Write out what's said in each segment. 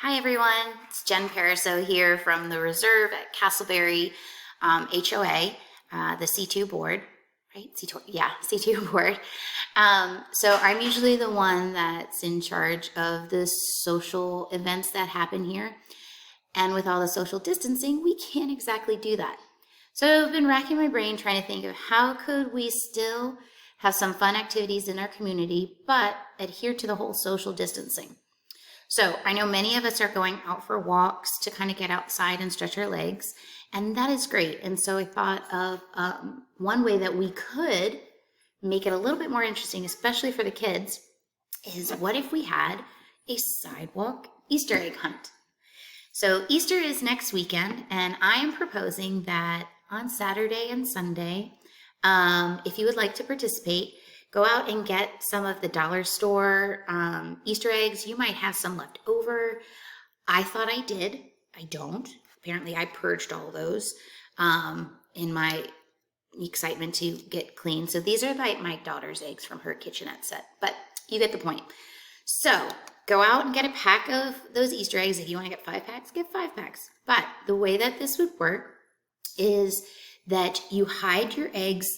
Hi everyone, it's Jen Pariseau here from the Reserve at Castleberry HOA, the C2 board, right? C2, yeah, C2 board. So I'm usually the one that's in charge of the social events that happen here. And with all the social distancing, we can't exactly do that. So I've been racking my brain trying to think of how could we still have some fun activities in our community, but adhere to the whole social distancing. So I know many of us are going out for walks to kind of get outside and stretch our legs, and that is great. And so I thought of one way that we could make it a little bit more interesting, especially for the kids, is what if we had a sidewalk Easter egg hunt? So Easter is next weekend, and I am proposing that on Saturday and Sunday, if you would like to participate, go out and get some of the dollar store Easter eggs. You might have some left over. I thought I did. I don't. Apparently, I purged all those in my excitement to get clean. So these are like my daughter's eggs from her kitchenette set, but you get the point. So go out and get a pack of those Easter eggs. If you want to get 5 packs, get 5 packs. But the way that this would work is that you hide your eggs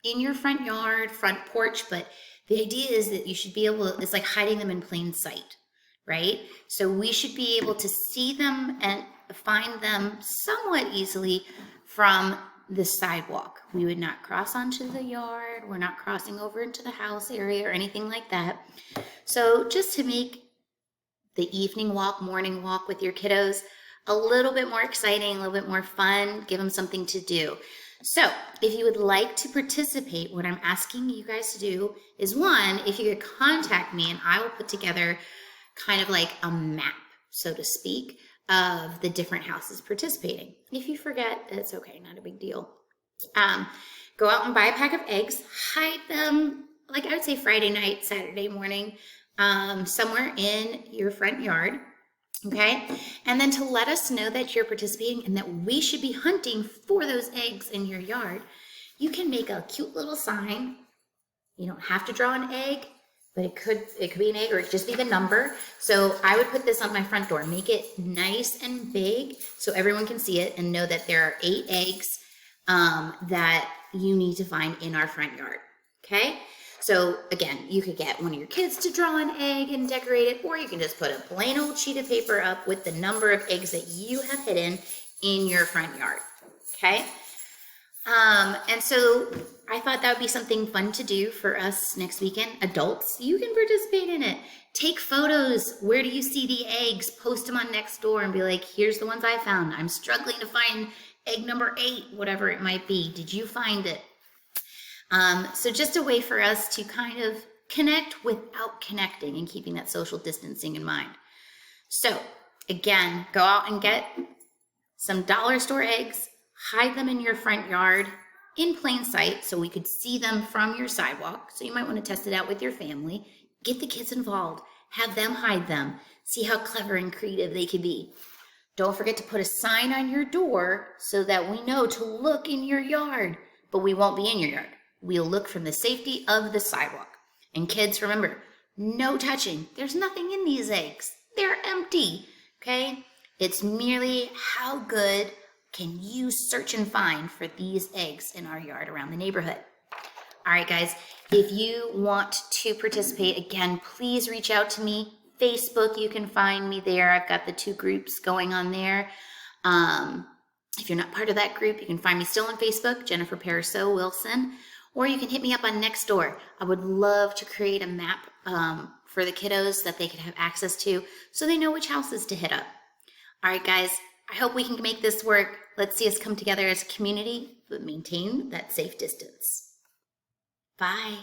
in your front yard, front porch, but the idea is that you should be able to, it's like hiding them in plain sight, right? So we should be able to see them and find them somewhat easily from the sidewalk. We would not cross onto the yard. We're not crossing over into the house area or anything like that. So just to make the evening walk, morning walk with your kiddos a little bit more exciting, a little bit more fun, give them something to do. So if you would like to participate, what I'm asking you guys to do is, one, if you could contact me and I will put together kind of like a map, so to speak, of the different houses participating. If you forget, it's okay, not a big deal. Go out and buy a pack of eggs, hide them, like I would say Friday night, Saturday morning, somewhere in your front yard. Okay, and then to let us know that you're participating and that we should be hunting for those eggs in your yard, you can make a cute little sign. You don't have to draw an egg, but it could be an egg or it could just be the number. So I would put this on my front door, make it nice and big so everyone can see it and know that there are 8 eggs that you need to find in our front yard. Okay. So again, you could get one of your kids to draw an egg and decorate it, or you can just put a plain old sheet of paper up with the number of eggs that you have hidden in your front yard, okay? And so I thought that would be something fun to do for us next weekend. Adults, you can participate in it. Take photos. Where do you see the eggs? Post them on Nextdoor and be like, here's the ones I found. I'm struggling to find egg number 8, whatever it might be. Did you find it? So just a way for us to kind of connect without connecting and keeping that social distancing in mind. So again, go out and get some dollar store eggs, hide them in your front yard in plain sight so we could see them from your sidewalk. So you might want to test it out with your family. Get the kids involved, have them hide them, see how clever and creative they could be. Don't forget to put a sign on your door so that we know to look in your yard, but we won't be in your yard. We'll look from the safety of the sidewalk. And kids, remember, no touching. There's nothing in these eggs. They're empty, okay? It's merely how good can you search and find for these eggs in our yard around the neighborhood. All right, guys, if you want to participate, again, please reach out to me. Facebook, you can find me there. I've got the 2 groups going on there. If you're not part of that group, you can find me still on Facebook, Jennifer Pariseau Wilson. Or you can hit me up on Nextdoor. I would love to create a map for the kiddos that they could have access to so they know which houses to hit up. All right, guys, I hope we can make this work. Let's see us come together as a community, but maintain that safe distance. Bye.